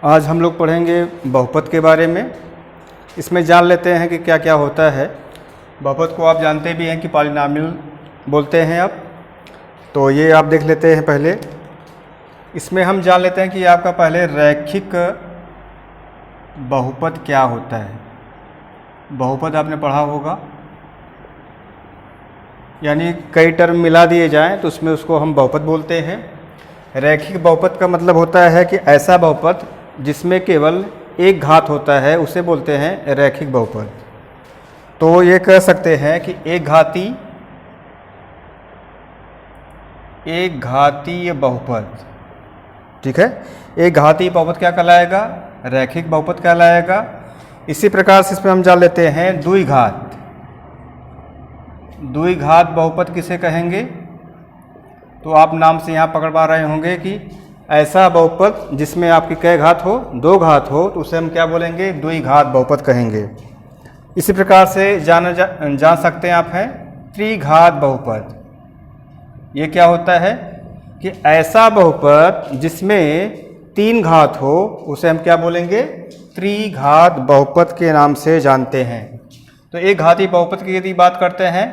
आज हम लोग पढ़ेंगे बहुपद के बारे में। इसमें जान लेते हैं कि क्या क्या होता है। बहुपद को आप जानते भी हैं कि पॉलिनॉमियल बोलते हैं आप, तो ये आप देख लेते हैं पहले। इसमें हम जान लेते हैं कि आपका पहले रैखिक बहुपद क्या होता है। बहुपद आपने पढ़ा होगा, यानी कई टर्म मिला दिए जाएं तो उसमें उसको हम बहुपद बोलते हैं। रैखिक बहुपद का मतलब होता है कि ऐसा बहुपद जिसमें केवल एक घात होता है उसे बोलते हैं रैखिक बहुपद। तो ये कह सकते हैं कि एक घातीय बहुपद, ठीक है। एक घातीय बहुपद क्या कहलाएगा? रैखिक बहुपद कहलाएगा। इसी प्रकार से इसमें हम जान लेते हैं द्विघात। द्विघात बहुपद किसे कहेंगे? तो आप नाम से यहाँ पकड़ पा रहे होंगे कि ऐसा बहुपद जिसमें आपकी कै घात हो? दो घात हो, तो उसे हम क्या बोलेंगे? द्विघात बहुपद कहेंगे। इसी प्रकार से जान सकते हैं आप हैं त्रिघात बहुपद। ये क्या होता है कि ऐसा बहुपद जिसमें तीन घात हो उसे हम क्या बोलेंगे? त्रिघात बहुपद के नाम से जानते हैं। तो एक घातीय बहुपद की यदि बात करते हैं,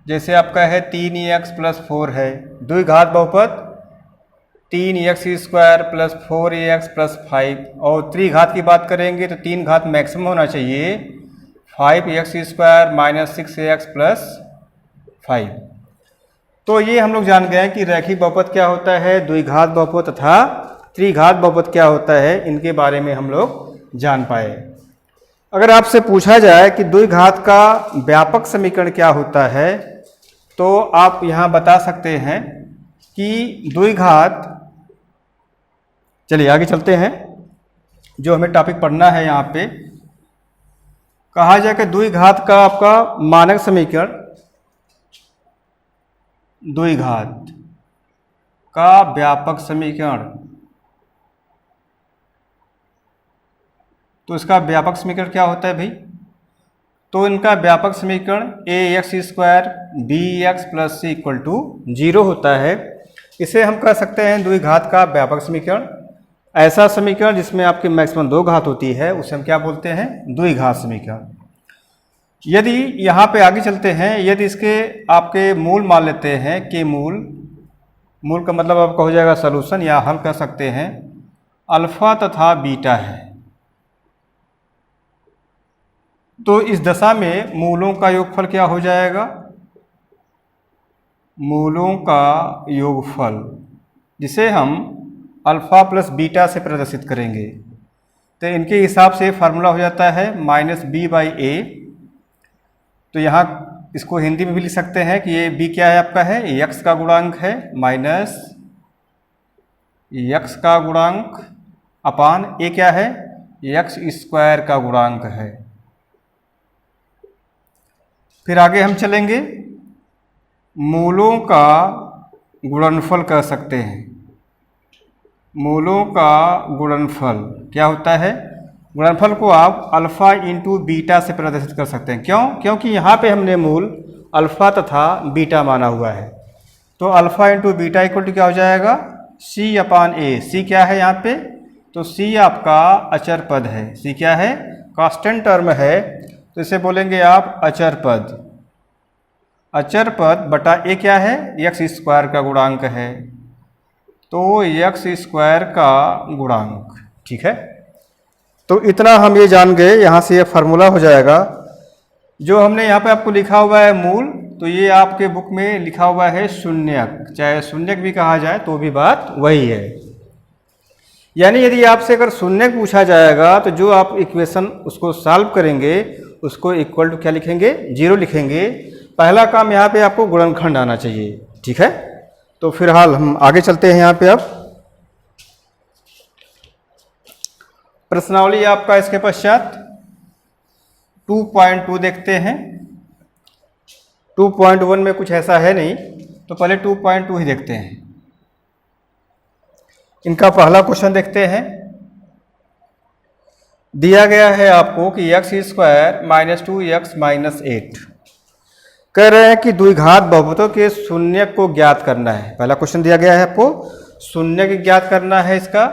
जैसे आपका है 3x + 4 है। द्विघात बहुपद 3x² + 4ax + 5। और त्रिघात की बात करेंगे तो तीन घात मैक्सिमम होना चाहिए, 5x² - 6ax + 5। तो ये हम लोग जान गए हैं कि रैखिक बहुपद क्या होता है, द्विघात बहुपद तथा त्रिघात बहुपद क्या होता है। इनके बारे में हम लोग जान पाए। अगर आपसे पूछा जाए कि द्विघात का व्यापक समीकरण क्या होता है, तो आप यहाँ बता सकते हैं कि द्विघात, चलिए आगे चलते हैं। जो हमें टॉपिक पढ़ना है यहाँ पे, कहा जाए कि द्विघात का आपका मानक समीकरण, द्विघात का व्यापक समीकरण, तो इसका व्यापक समीकरण क्या होता है भाई? तो इनका व्यापक समीकरण ax² bx + c = 0 होता है। इसे हम कह सकते हैं द्विघात का व्यापक समीकरण। ऐसा समीकरण जिसमें आपकी मैक्सिमम दो घात होती है उसे हम क्या बोलते हैं? द्विघात समीकरण। यदि यहाँ पे आगे चलते हैं, यदि इसके आपके मूल मान लेते हैं कि मूल का मतलब आपका हो जाएगा सॉल्यूशन, या हल कर सकते हैं, अल्फा तथा बीटा है। तो इस दशा में मूलों का योगफल क्या हो जाएगा? मूलों का योगफल, जिसे हम अल्फा + बीटा से प्रदर्शित करेंगे। तो इनके हिसाब से फार्मूला हो जाता है -b/a। तो यहाँ इसको हिंदी में भी लिख सकते हैं कि ये b क्या है आपका है? x का गुणांक है माइनस x का गुणांक अपान a क्या है? x² का गुणांक है। फिर आगे हम चलेंगे, मूलों का गुणनफल कर सकते हैं। मूलों का गुणनफल क्या होता है? गुणनफल को आप अल्फा × बीटा से प्रदर्शित कर सकते हैं। क्यों? क्योंकि यहाँ पे हमने मूल अल्फा तथा बीटा माना हुआ है। तो अल्फा × बीटा = क्या हो जाएगा? c/a। c क्या है यहाँ पे? तो c आपका अचर पद है। c क्या है? कांस्टेंट टर्म है। तो इसे बोलेंगे आप अचर पद। अचर पद बटा a क्या है? x² का गुणांक है। तो x² का गुणांक, ठीक है। तो इतना हम ये जान गए, यहाँ से ये फार्मूला हो जाएगा। जो हमने यहाँ पे आपको लिखा हुआ है मूल, तो ये आपके बुक में लिखा हुआ है शून्यक। चाहे शून्यक भी कहा जाए तो भी बात वही है। यानी यदि आपसे अगर शून्यक पूछा जाएगा तो जो आप इक्वेशन उसको सॉल्व करेंगे उसको इक्वल टू क्या लिखेंगे? 0 लिखेंगे। पहला काम यहाँ पे आपको गुणनखंड आना चाहिए, ठीक है। तो फिलहाल हम आगे चलते हैं। यहाँ पे अब प्रश्नावली आपका इसके पश्चात 2.2 देखते हैं। 2.1 में कुछ ऐसा है नहीं, तो पहले 2.2 ही देखते हैं। इनका पहला क्वेश्चन देखते हैं। दिया गया है आपको कि x² - 2x - 8। कह रहे हैं कि द्विघात बहुपदों के शून्यक को ज्ञात करना है। पहला क्वेश्चन दिया गया है आपको, शून्यक ज्ञात करना है इसका।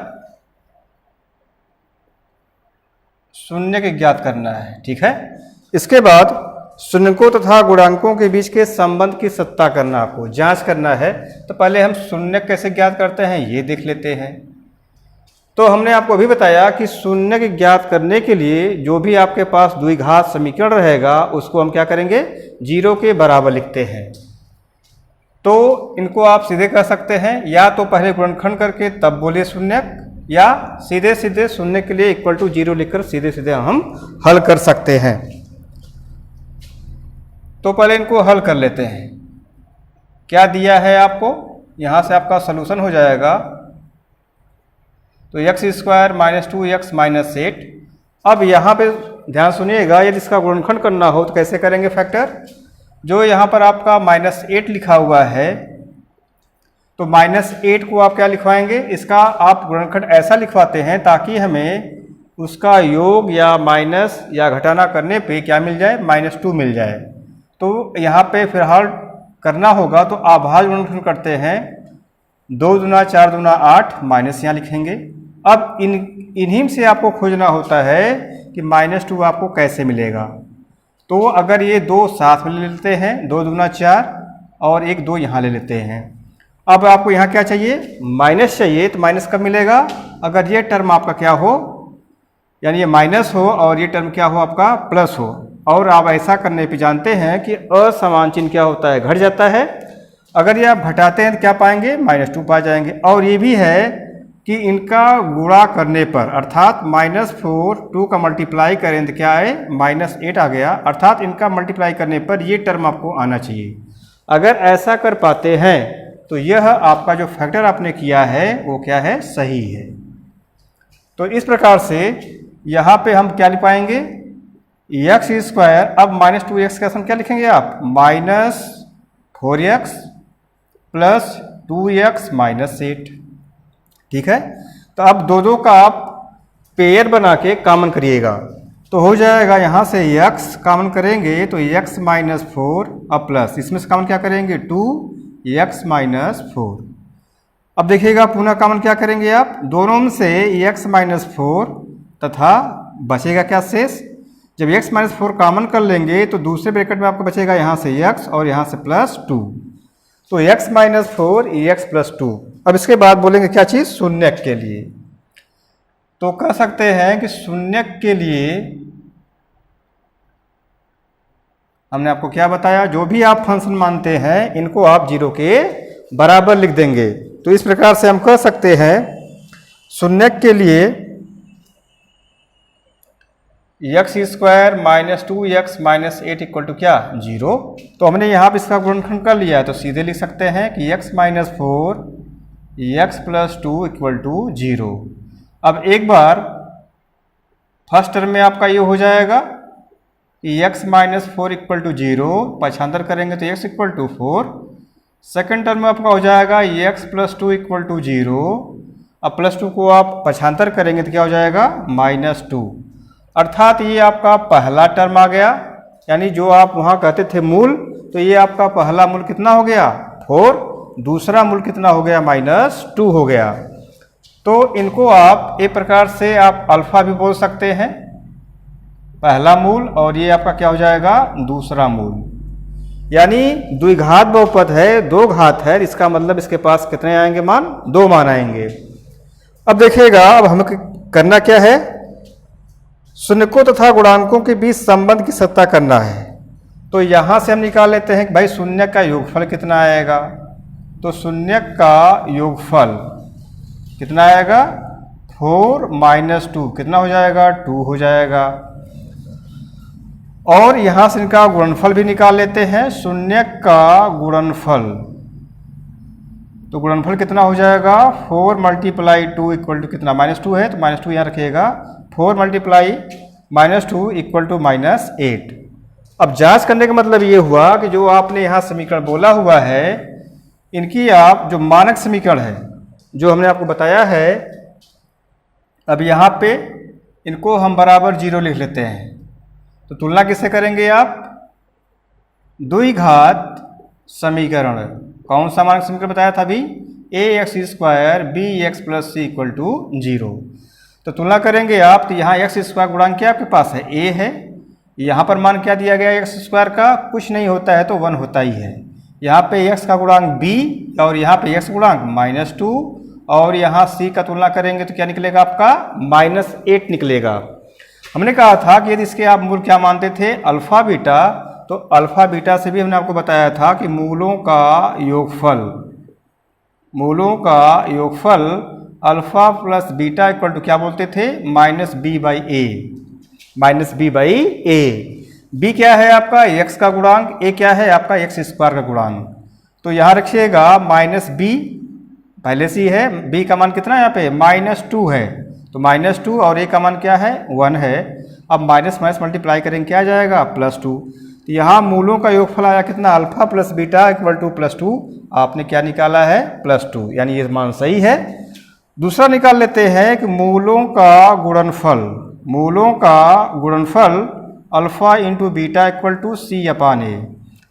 शून्य के ज्ञात करना है। ठीक है, इसके बाद शून्यकों तथा गुणांकों के बीच के संबंध की सत्ता करना, आपको जांच करना है। तो पहले हम शून्य कैसे ज्ञात करते हैं ये देख लेते हैं। तो हमने आपको अभी बताया कि शून्य के ज्ञात करने के लिए जो भी आपके पास द्विघात समीकरण रहेगा उसको हम क्या करेंगे, 0 के बराबर लिखते हैं। तो इनको आप सीधे कर सकते हैं, या तो पहले गुणनखंड करके तब बोले शून्य, या सीधे सीधे शून्य के लिए इक्वल टू 0 लिखकर सीधे सीधे हम हल कर सकते हैं। तो पहले इनको हल कर लेते हैं। क्या दिया है आपको, यहाँ से आपका सलूशन हो जाएगा। तो x² - 2x - 8। अब यहाँ पे ध्यान सुनिएगा, यदि इसका गुणनखंड करना हो तो कैसे करेंगे फैक्टर। जो यहाँ पर आपका -8 लिखा हुआ है, तो -8 को आप क्या लिखवाएंगे, इसका आप गुणनखंड ऐसा लिखवाते हैं ताकि हमें उसका योग या माइनस या घटाना करने पे क्या मिल जाए, -2 मिल जाए। तो यहाँ पे फिलहाल करना होगा तो आभाज्य गुणनखंड करते हैं। 2 दूना 4 दूना 8, माइनस यहाँ लिखेंगे। अब इन्हीं से आपको खोजना होता है कि -2 आपको कैसे मिलेगा। तो अगर ये 2 साथ में ले लेते हैं, 2 दूना 4 और 1 2 यहाँ ले लेते हैं। अब आपको यहाँ क्या चाहिए, माइनस चाहिए। तो माइनस कब मिलेगा, अगर ये टर्म आपका क्या हो, यानी ये माइनस हो और ये टर्म क्या हो आपका प्लस हो। और आप ऐसा करने पे जानते हैं कि असमान चिन्ह क्या होता है, घट जाता है। अगर ये आप घटाते हैं तो क्या पाएंगे, -2 पा जाएंगे। और ये भी है कि इनका गुणा करने पर, अर्थात -4 2 का मल्टीप्लाई करें तो क्या है, -8 आ गया। अर्थात इनका मल्टीप्लाई करने पर ये टर्म आपको आना चाहिए। अगर ऐसा कर पाते हैं तो यह आपका जो फैक्टर आपने किया है वो क्या है, सही है। तो इस प्रकार से यहाँ पे हम क्या लिख पाएंगे, x²। अब -2x का सम क्या लिखेंगे आप, -4x + 2x - 8। ठीक है, तो अब दो का आप पेयर बना के कॉमन करिएगा तो हो जाएगा। यहाँ से x कॉमन करेंगे तो x - 4 अब प्लस इसमें से कॉमन क्या करेंगे, 2x - 4। अब देखिएगा पुनः कॉमन क्या करेंगे आप, दोनों में से x - 4 तथा बचेगा क्या शेष। जब x - 4 कॉमन कर लेंगे तो दूसरे ब्रैकेट में आपको बचेगा यहाँ से x और यहाँ से +2। तो x - 4 x + 2। अब इसके बाद बोलेंगे क्या चीज़, शून्य के लिए। तो कह सकते हैं कि शून्य के लिए हमने आपको क्या बताया, जो भी आप फंक्शन मानते हैं इनको आप 0 के बराबर लिख देंगे। तो इस प्रकार से हम कह सकते हैं शून्य के लिए x² - 2x - 8 इक्वल टू क्या, 0। तो हमने यहाँ पर इसका गुणनखंड कर लिया है तो सीधे लिख सकते हैं कि x - 4 x + 2 इक्वल टू 0। अब एक बार फर्स्ट टर्म में आपका ये हो जाएगा कि x - 4 इक्वल टू 0, पक्षांतर करेंगे तो x equal to 4। Second term में आपका हो जाएगा x + 2 इक्वल टू 0। अब +2 को आप पक्षांतर करेंगे तो क्या हो जाएगा, -2। अर्थात ये आपका पहला टर्म आ गया, यानी जो आप वहाँ कहते थे मूल, तो ये आपका पहला मूल कितना हो गया, 4। दूसरा मूल कितना हो गया, -2 हो गया। तो इनको आप एक प्रकार से आप अल्फा भी बोल सकते हैं, पहला मूल, और ये आपका क्या हो जाएगा, दूसरा मूल। यानी द्विघात बहुपद है, 2 घात है, इसका मतलब इसके पास कितने आएंगे मान, 2 मान आएंगे। अब देखिएगा, अब हमें करना क्या है, शून्यकों तथा गुणांकों के बीच संबंध की सत्ता करना है। तो यहाँ से हम निकाल लेते हैं कि भाई शून्य का योगफल कितना आएगा। तो शून्य का योगफल कितना आएगा, 4 - 2 कितना हो जाएगा, 2 हो जाएगा। और यहाँ से इनका गुणनफल भी निकाल लेते हैं, शून्य का गुणनफल। तो गुणनफल कितना हो जाएगा, 4 × 2 इक्वल टू कितना, -2 है तो -2 यहाँ रखिएगा। 4 × -2 इक्वल टू -8। अब जांच करने का मतलब ये हुआ कि जो आपने यहाँ समीकरण बोला हुआ है, इनकी आप जो मानक समीकरण है जो हमने आपको बताया है, अब यहाँ पे इनको हम बराबर 0 लिख लेते हैं। तो तुलना किससे करेंगे आप, द्विघात समीकरण। कौन सा मानक समीकरण बताया था अभी, ax² bx + c = 0। तो तुलना करेंगे आप, तो यहाँ एक्स स्क्वायर गुणांक क्या आपके पास है, ए है। यहाँ पर मान क्या दिया गया एक्स स्क्वायर का, कुछ नहीं होता है तो 1 होता ही है। यहाँ पे एक्स का गुणांक बी और यहाँ पे एक्स गुणांक -2, और यहाँ सी का तुलना करेंगे तो क्या निकलेगा आपका -8 निकलेगा। हमने कहा था कि यदि इसके आप मूल क्या मानते थे, अल्फा बीटा, तो अल्फा बीटा से भी हमने आपको बताया था कि मूलों का योगफल alpha plus beta equal to क्या बोलते थे, -b/a। b क्या है आपका, x का गुणांक, a क्या है आपका एक्स स्क्वायर का गुणांक। तो यहाँ रखिएगा -b, पहले से ही है, b का मान कितना है यहाँ पे -2 है, तो -2 और a का मान क्या है 1 है। अब माइनस माइनस मल्टीप्लाई करेंगे क्या आ जाएगा +2। तो यहाँ मूलों का योगफल आया कितना, alpha plus beta equal to +2, आपने क्या निकाला है +2, यानी ये मान सही है। दूसरा निकाल लेते हैं कि मूलों का गुणनफल alpha into beta equal to c/a।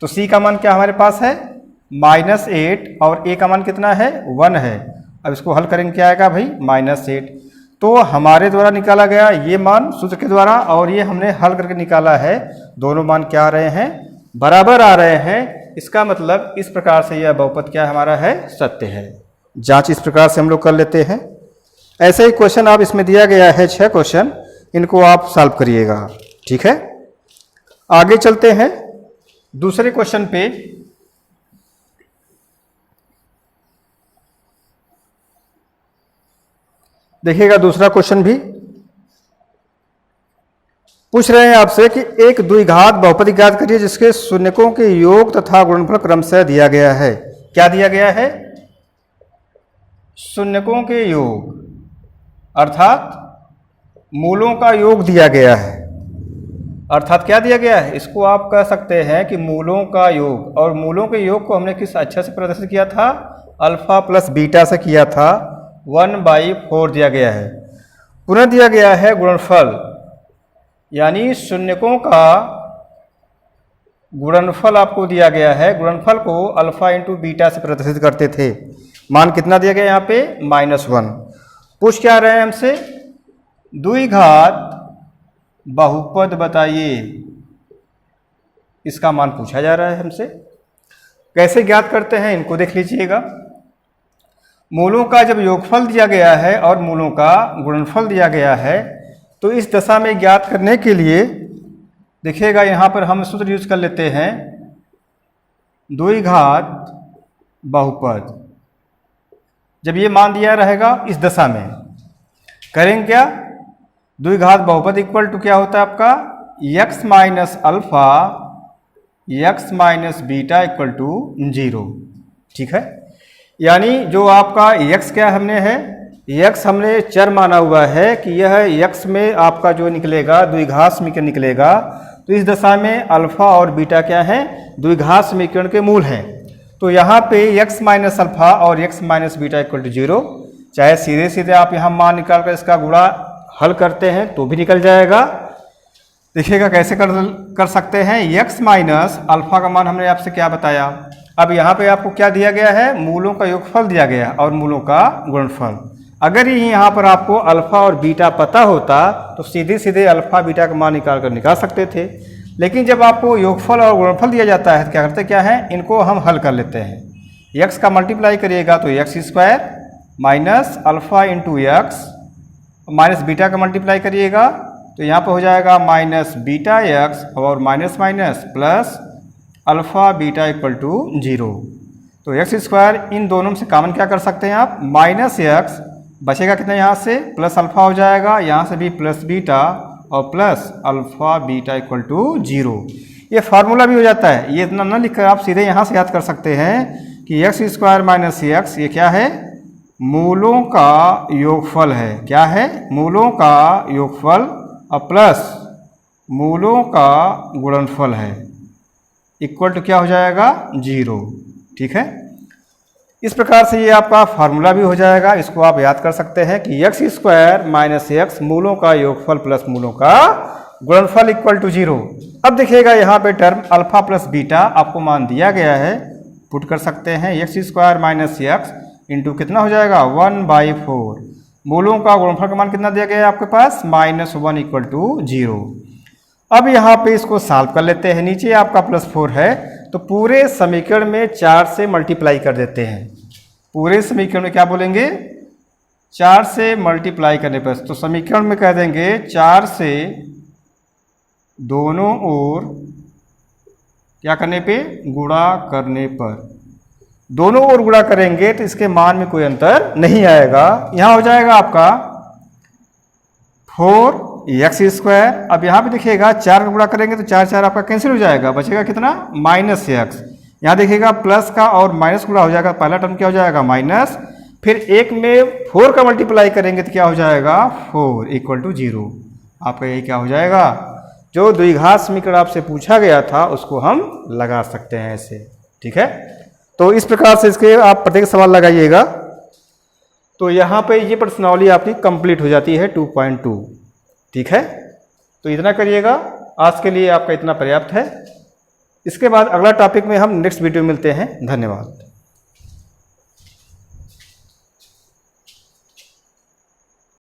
तो c का मान क्या हमारे पास है -8 और a का मान कितना है 1 है। अब इसको हल करेंगे क्या आएगा भाई -8। तो हमारे द्वारा निकाला गया ये मान सूत्र के द्वारा, और ये हमने हल करके निकाला है, दोनों मान क्या आ रहे हैं, बराबर आ रहे हैं। इसका मतलब इस प्रकार से यह बहुपद क्या हमारा है, सत्य है। जांच इस प्रकार से हम लोग कर लेते हैं। ऐसे ही क्वेश्चन आप इसमें दिया गया है 6 क्वेश्चन, इनको आप सॉल्व करिएगा, ठीक है। आगे चलते हैं दूसरे क्वेश्चन पे। देखिएगा दूसरा क्वेश्चन भी पूछ रहे हैं आपसे कि एक द्विघात बहुपद ज्ञात करिए जिसके शून्यकों के योग तथा गुणनफल क्रमशः दिया गया है। क्या दिया गया है, शून्यकों के योग, अर्थात मूलों का योग दिया गया है। अर्थात क्या दिया गया है, इसको आप कह सकते हैं कि मूलों का योग, और मूलों के योग को हमने किस अक्षर से प्रदर्शित किया था, अल्फा प्लस बीटा से किया था, 1/4 दिया गया है। पुनः दिया गया है गुणनफल, यानी शून्यकों का गुणनफल आपको दिया गया है। गुणनफल को अल्फा इंटू बीटा से प्रदर्शित करते थे। मान कितना दिया गया यहाँ पे -1। पूछ क्या रहे हैं हमसे, द्विघात बहुपद बताइए, इसका मान पूछा जा रहा है हमसे। कैसे ज्ञात करते हैं इनको देख लीजिएगा। मूलों का जब योगफल दिया गया है और मूलों का गुणनफल दिया गया है, तो इस दशा में ज्ञात करने के लिए देखिएगा यहाँ पर हम सूत्र यूज कर लेते हैं, द्विघात बहुपद। जब ये मान दिया रहेगा इस दशा में करेंगे क्या, द्विघात बहुपद इक्वल टू क्या होता है आपका x minus alpha x minus beta equal to 0, ठीक है। यानी जो आपका x क्या हमने है, x हमने चर माना हुआ है कि यह x में आपका जो निकलेगा द्विघात समीकरण निकलेगा। तो इस दशा में अल्फा और बीटा क्या है, द्विघात समीकरण के मूल हैं। तो यहाँ पे x माइनस अल्फा और x minus beta equal to 0, चाहे सीधे सीधे आप यहाँ मान निकाल कर इसका गुणा हल करते हैं तो भी निकल जाएगा। देखिएगा कैसे कर सकते हैं, x माइनस अल्फा का मान हमने आपसे क्या बताया। अब यहाँ पे आपको क्या दिया गया है, मूलों का योगफल दिया गया और मूलों का गुणनफल। अगर ही यहाँ पर आपको अल्फा और बीटा पता होता तो सीधे सीधे अल्फा बीटा का मान निकाल सकते थे। लेकिन जब आपको योगफल और गुणनफल दिया जाता है तो क्या करते क्या है, इनको हम हल कर लेते हैं। x का मल्टीप्लाई करिएगा तो x² minus alpha into x, minus beta का मल्टीप्लाई करिएगा तो यहाँ पर हो जाएगा माइनस बीटा एक्स और minus minus plus alpha beta equal to 0। तो x², इन दोनों में से कॉमन क्या कर सकते हैं आप, माइनस एक्स बचेगा कितना, यहाँ से प्लस अल्फा हो जाएगा, यहाँ से भी प्लस बीटा और plus alpha beta equal to 0। ये फार्मूला भी हो जाता है, ये इतना ना लिखकर आप सीधे यहाँ से याद कर सकते हैं कि x² माइनस x ये क्या है, मूलों का योगफल है। क्या है, मूलों का योगफल और प्लस मूलों का गुणनफल है, इक्वल टू क्या हो जाएगा 0, ठीक है। इस प्रकार से ये आपका फार्मूला भी हो जाएगा। इसको आप याद कर सकते हैं कि x² माइनस x मूलों का योगफल प्लस मूलों का गुणनफल इक्वल टू 0। अब देखिएगा यहाँ पे टर्म अल्फा प्लस बीटा आपको मान दिया गया है, पुट कर सकते हैं। x² माइनस x इंटू कितना हो जाएगा 1/4, मूलों का गुणनफल का मान कितना दिया गया है आपके पास, -1 = 0। अब यहाँ पे इसको सॉल्व कर लेते हैं। नीचे आपका +4 है तो पूरे समीकरण में 4 से मल्टीप्लाई कर देते हैं। पूरे समीकरण में क्या बोलेंगे, 4 से मल्टीप्लाई करने पर, तो समीकरण में कह देंगे 4 से दोनों ओर क्या करने पे, गुणा करने पर। दोनों ओर गुणा करेंगे तो इसके मान में कोई अंतर नहीं आएगा। यहाँ हो जाएगा आपका 4x²। अब यहाँ पे देखिएगा 4 का गुणा करेंगे तो 4 4 आपका कैंसिल हो जाएगा, बचेगा कितना, -x। यहाँ देखिएगा प्लस का और माइनस गुणा हो जाएगा, पहला टर्म क्या हो जाएगा, माइनस, फिर एक में 4 का मल्टीप्लाई करेंगे तो क्या हो जाएगा, 4 = 0। आपका यही क्या हो जाएगा, जो द्विघात समीकरण आपसे पूछा गया था उसको हम लगा सकते हैं ऐसे। ठीक है, तो इस प्रकार से इसके आप प्रत्येक सवाल लगाइएगा। तो यहाँ पे ये प्रश्नावली आपकी कंप्लीट हो जाती है 2.2। ठीक है, तो इतना करिएगा, आज के लिए आपका इतना पर्याप्त है। इसके बाद अगला टॉपिक में हम नेक्स्ट वीडियो में मिलते हैं। धन्यवाद।